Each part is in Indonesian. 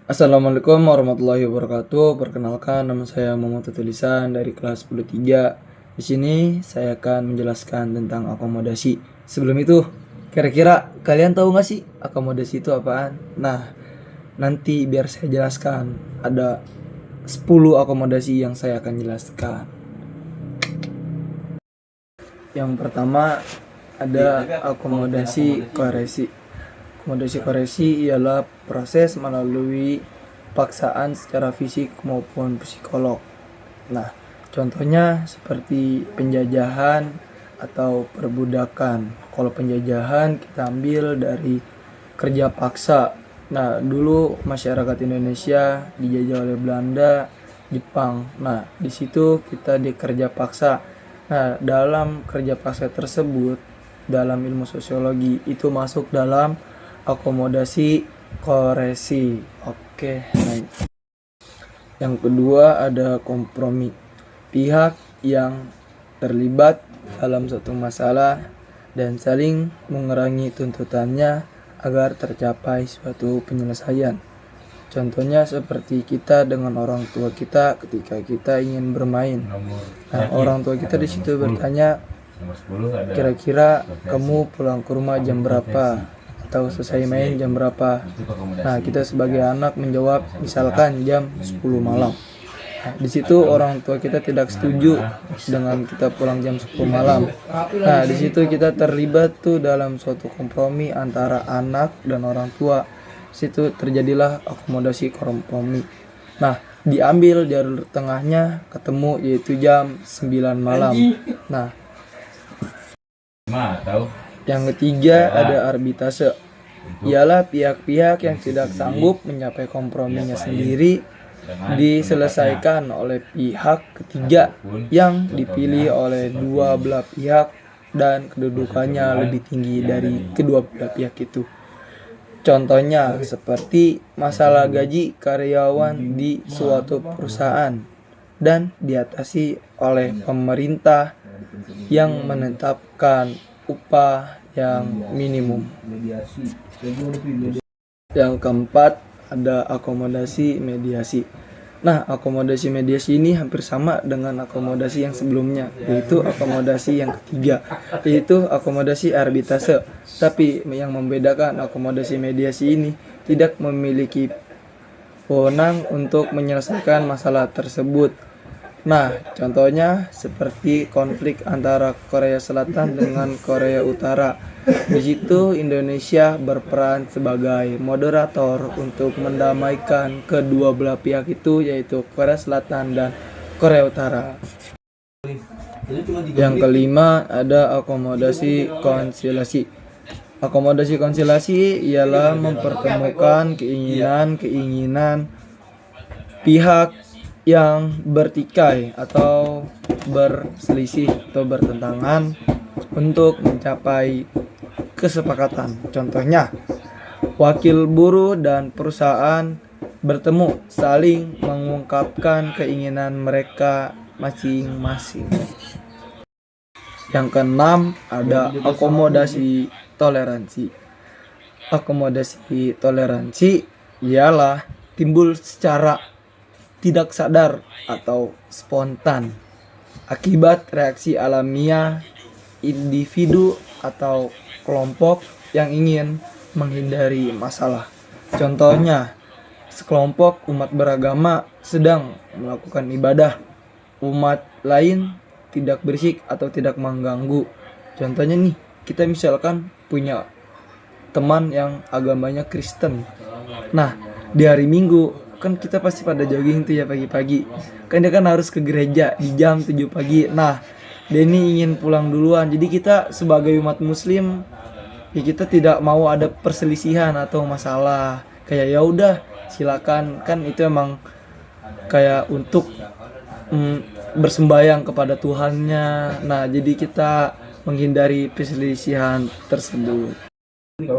Assalamualaikum warahmatullahi wabarakatuh. Perkenalkan, nama saya Muhammad Tulisan dari kelas 10-3. Di sini saya akan menjelaskan tentang akomodasi. Sebelum itu, kira-kira kalian tahu nggak sih akomodasi itu apaan? Nah, nanti biar saya jelaskan. Ada 10 akomodasi yang saya akan jelaskan. Yang pertama ada akomodasi koersi. Akomodasi koersi ialah proses melalui paksaan secara fisik maupun psikolog. Nah, contohnya seperti penjajahan atau perbudakan. Kalau penjajahan kita ambil dari kerja paksa. Nah, dulu masyarakat Indonesia dijajah oleh Belanda, Jepang. Nah, di situ kita dikerja paksa. Nah, dalam kerja paksa tersebut, dalam ilmu sosiologi itu masuk dalam akomodasi koersi. Oke, baik. Yang kedua ada kompromi. Pihak yang terlibat dalam suatu masalah dan saling mengurangi tuntutannya agar tercapai suatu penyelesaian. Contohnya seperti kita dengan orang tua kita ketika kita ingin bermain. Nah, orang tua kita di situ bertanya, kira-kira kamu pulang ke rumah jam berapa? Atau selesai main jam berapa? Nah, kita sebagai anak menjawab misalkan jam 10 malam. Nah, di situ orang tua kita tidak setuju dengan kita pulang jam 10 malam. Nah, di situ kita terlibat tuh dalam suatu kompromi antara anak dan orang tua. Di situ terjadilah akomodasi kompromi. Nah, diambil jalur tengahnya ketemu yaitu jam 9 malam. Nah, yang ketiga ada arbitase. Ialah pihak-pihak yang tidak sanggup mencapai komprominya sendiri diselesaikan oleh pihak ketiga yang dipilih oleh dua belah pihak dan kedudukannya lebih tinggi dari kedua belah pihak itu. Contohnya seperti masalah gaji karyawan di suatu perusahaan dan diatasi oleh pemerintah yang menetapkan upah yang minimum. Yang keempat ada akomodasi mediasi. Nah, akomodasi mediasi ini hampir sama dengan akomodasi yang sebelumnya, yaitu akomodasi yang ketiga, yaitu akomodasi arbitase. Tapi yang membedakan akomodasi mediasi ini tidak memiliki wewenang untuk menyelesaikan masalah tersebut. Nah, contohnya seperti konflik antara Korea Selatan dengan Korea Utara. Di situ Indonesia berperan sebagai moderator untuk mendamaikan kedua belah pihak itu, yaitu Korea Selatan dan Korea Utara. Yang kelima ada akomodasi konsiliasi. Akomodasi konsiliasi ialah mempertemukan keinginan-keinginan pihak yang bertikai atau berselisih atau bertentangan untuk mencapai kesepakatan. Contohnya, wakil buruh dan perusahaan bertemu saling mengungkapkan keinginan mereka masing-masing. Yang keenam ada akomodasi toleransi. Akomodasi toleransi ialah timbul secara tidak sadar atau spontan akibat reaksi alamiah individu atau kelompok yang ingin menghindari masalah. Contohnya, sekelompok umat beragama sedang melakukan ibadah, umat lain tidak berisik atau tidak mengganggu. Contohnya nih, kita misalkan punya teman yang agamanya Kristen. Nah, di hari Minggu kan kita pasti pada jogging tuh ya pagi-pagi. Kan dia kan harus ke gereja di jam 7 pagi. Nah, dia ini ingin pulang duluan. Jadi kita sebagai umat muslim ya kita tidak mau ada perselisihan atau masalah. Kayak ya udah silakan, kan itu emang kayak untuk bersembayang kepada Tuhannya. Nah, jadi kita menghindari perselisihan tersebut.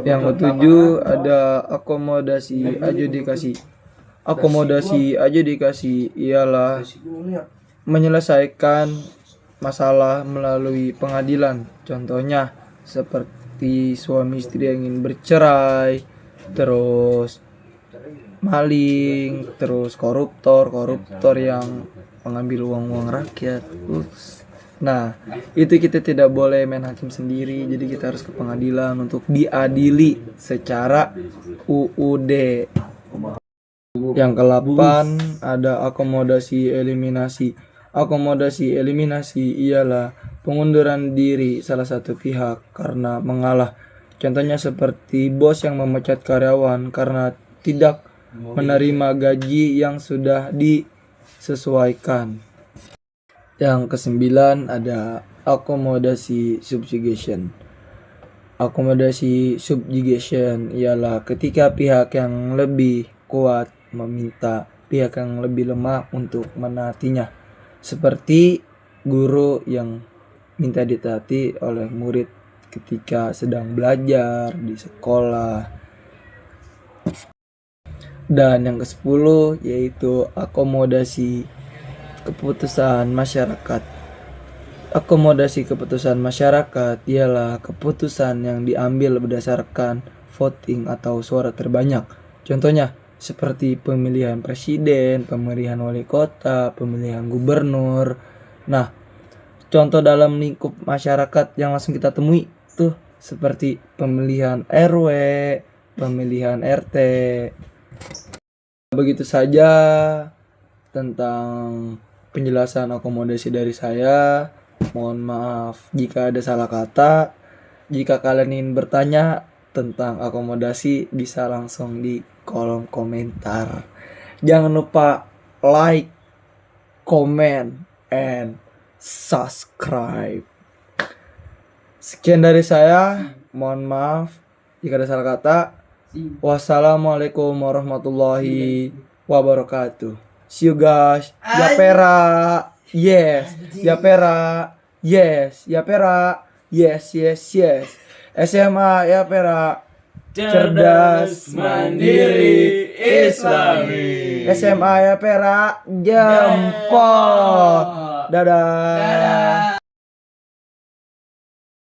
Yang ketujuh ada akomodasi adjudikasi. Akomodasi adjudikasi ialah menyelesaikan masalah melalui pengadilan. Contohnya seperti suami istri yang ingin bercerai, terus maling, terus koruptor yang mengambil uang rakyat. Nah, itu kita tidak boleh main hakim sendiri, jadi kita harus ke pengadilan untuk diadili secara UUD. Yang ke-8 ada akomodasi eliminasi. Akomodasi eliminasi ialah pengunduran diri salah satu pihak karena mengalah. Contohnya seperti bos yang memecat karyawan karena tidak menerima gaji yang sudah disesuaikan. Yang ke-9 ada akomodasi subjugation. Akomodasi subjugation ialah ketika pihak yang lebih kuat meminta pihak yang lebih lemah untuk menaatinya. Seperti guru yang minta ditaati oleh murid ketika sedang belajar di sekolah. Dan yang ke-10 yaitu akomodasi keputusan masyarakat. Akomodasi keputusan masyarakat ialah keputusan yang diambil berdasarkan voting atau suara terbanyak. Contohnya seperti pemilihan presiden, pemilihan wali kota, pemilihan gubernur. Nah, contoh dalam lingkup masyarakat yang langsung kita temui tuh seperti pemilihan RW, pemilihan RT. Begitu saja tentang penjelasan akomodasi dari saya. Mohon maaf jika ada salah kata. Jika kalian ingin bertanya tentang akomodasi bisa langsung di kolom komentar. Jangan lupa like, comment, and subscribe. Sekian dari saya. Mohon maaf jika ada salah kata. Wassalamualaikum warahmatullahi wabarakatuh. See you guys. Yapera. Yes. Yapera. Yes. Yapera. Yes. SMA Yapera. Cerdas, mandiri, islami. SMA Yapera. Jempol. Dadah.